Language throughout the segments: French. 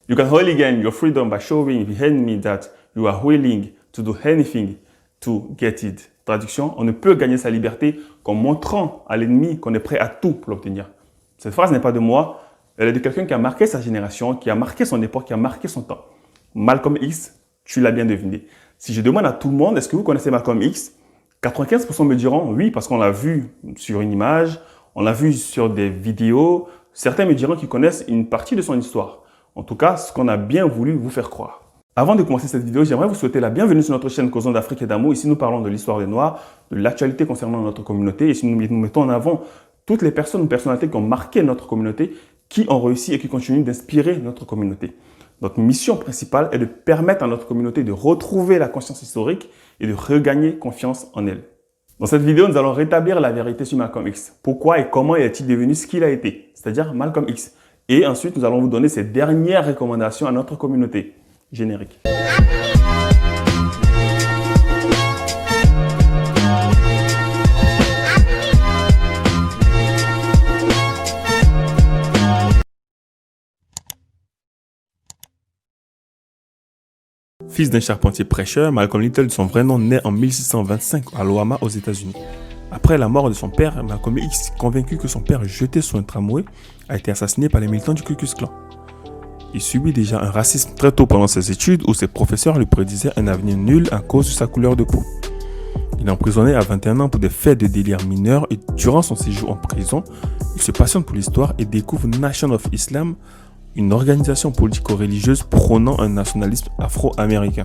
You can only gain your freedom by showing the enemy that you are willing to do anything to get it. Traduction, on ne peut gagner sa liberté qu'en montrant à l'ennemi qu'on est prêt à tout pour l'obtenir. Cette phrase n'est pas de moi, elle est de quelqu'un qui a marqué sa génération, qui a marqué son époque, qui a marqué son temps. Malcolm X, tu l'as bien deviné. Si je demande à tout le monde, est-ce que vous connaissez Malcolm X? 95% me diront oui, parce qu'on l'a vu sur une image, on l'a vu sur des vidéos. Certains me diront qu'ils connaissent une partie de son histoire. En tout cas, ce qu'on a bien voulu vous faire croire. Avant de commencer cette vidéo, j'aimerais vous souhaiter la bienvenue sur notre chaîne Causons d'Afrique et d'amour. Ici, nous parlons de l'histoire des Noirs, de l'actualité concernant notre communauté. Ici, nous mettons en avant toutes les personnes ou personnalités qui ont marqué notre communauté, qui ont réussi et qui continuent d'inspirer notre communauté. Notre mission principale est de permettre à notre communauté de retrouver la conscience historique et de regagner confiance en elle. Dans cette vidéo, nous allons rétablir la vérité sur Malcolm X. Pourquoi et comment est-il devenu ce qu'il a été, c'est-à-dire Malcolm X. Et ensuite, nous allons vous donner ses dernières recommandations à notre communauté. Générique. Fils d'un charpentier prêcheur, Malcolm Little, de son vrai nom, naît en 1625 à Alabama, aux États-Unis. Après la mort de son père, Malcolm X, convaincu que son père, jeté sur un tramway, a été assassiné par les militants du Ku Klux Klan. Il subit déjà un racisme très tôt pendant ses études où ses professeurs lui prédisaient un avenir nul à cause de sa couleur de peau. Il est emprisonné à 21 ans pour des faits de délire mineurs et durant son séjour en prison, il se passionne pour l'histoire et découvre Nation of Islam, une organisation politico-religieuse prônant un nationalisme afro-américain.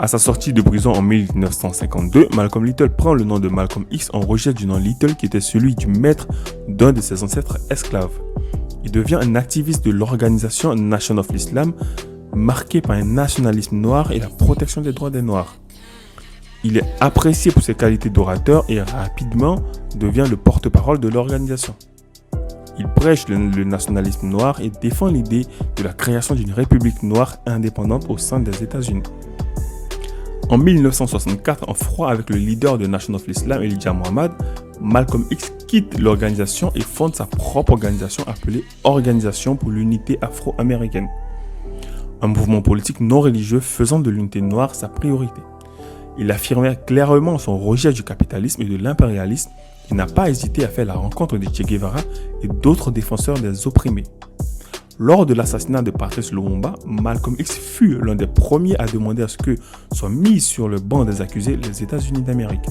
À sa sortie de prison en 1952, Malcolm Little prend le nom de Malcolm X en rejet du nom Little qui était celui du maître d'un de ses ancêtres esclaves. Il devient un activiste de l'organisation Nation of Islam, marqué par un nationalisme noir et la protection des droits des Noirs. Il est apprécié pour ses qualités d'orateur et rapidement devient le porte-parole de l'organisation. Il prêche le nationalisme noir et défend l'idée de la création d'une république noire indépendante au sein des États-Unis. En 1964, en froid avec le leader de Nation of Islam, Elijah Muhammad, Malcolm X quitte l'organisation et fonde sa propre organisation appelée Organisation pour l'unité afro-américaine. Un mouvement politique non religieux faisant de l'unité noire sa priorité. Il affirmait clairement son rejet du capitalisme et de l'impérialisme et n'a pas hésité à faire la rencontre de Che Guevara et d'autres défenseurs des opprimés. Lors de l'assassinat de Patrice Lumumba, Malcolm X fut l'un des premiers à demander à ce que soient mis sur le banc des accusés les États-Unis d'Amérique.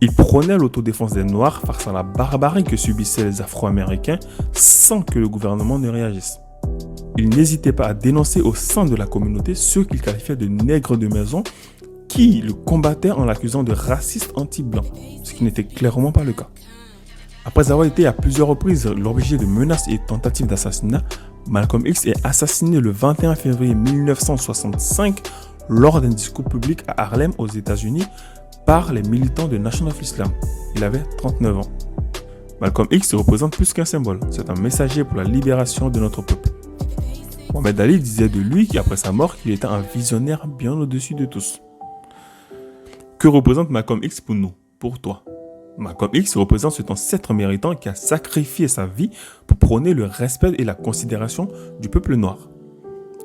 Il prônait l'autodéfense des Noirs face à la barbarie que subissaient les Afro-Américains sans que le gouvernement ne réagisse. Il n'hésitait pas à dénoncer au sein de la communauté ceux qu'il qualifiait de nègres de maison qui le combattaient en l'accusant de raciste anti-blanc, ce qui n'était clairement pas le cas. Après avoir été à plusieurs reprises l'objet de menaces et tentatives d'assassinat, Malcolm X est assassiné le 21 février 1965 lors d'un discours public à Harlem aux États-Unis par les militants de Nation of Islam. Il avait 39 ans. Malcolm X représente plus qu'un symbole, c'est un messager pour la libération de notre peuple. Mohamed Ali disait de lui qu'après sa mort, qu'il était un visionnaire bien au-dessus de tous. Que représente Malcolm X pour nous, pour toi? Malcolm X représente cet ancêtre méritant qui a sacrifié sa vie pour prôner le respect et la considération du peuple noir.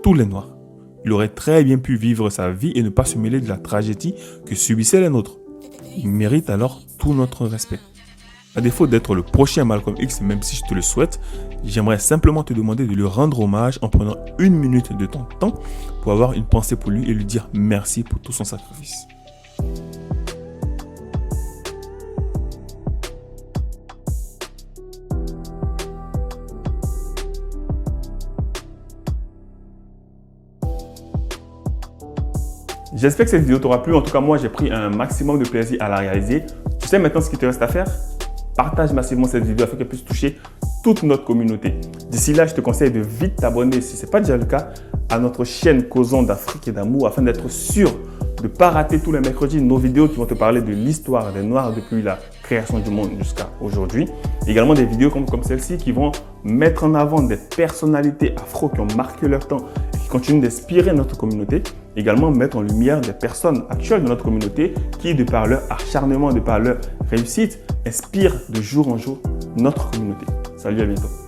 Tous les Noirs. Il aurait très bien pu vivre sa vie et ne pas se mêler de la tragédie que subissaient les nôtres. Il mérite alors tout notre respect. À défaut d'être le prochain Malcolm X, même si je te le souhaite, j'aimerais simplement te demander de lui rendre hommage en prenant 1 minute de ton temps pour avoir une pensée pour lui et lui dire merci pour tout son sacrifice. J'espère que cette vidéo t'aura plu. En tout cas, moi, j'ai pris un maximum de plaisir à la réaliser. Tu sais maintenant ce qu'il te reste à faire? Partage massivement cette vidéo afin qu'elle puisse toucher toute notre communauté. D'ici là, je te conseille de vite t'abonner, si ce n'est pas déjà le cas, à notre chaîne Causons d'Afrique et d'amour afin d'être sûr de ne pas rater tous les mercredis nos vidéos qui vont te parler de l'histoire des Noirs depuis la création du monde jusqu'à aujourd'hui. Également des vidéos comme celle-ci qui vont mettre en avant des personnalités afro qui ont marqué leur temps et qui continuent d'inspirer notre communauté. Également mettre en lumière des personnes actuelles de notre communauté qui, de par leur acharnement, de par leur réussite, inspirent de jour en jour notre communauté. Salut, à bientôt.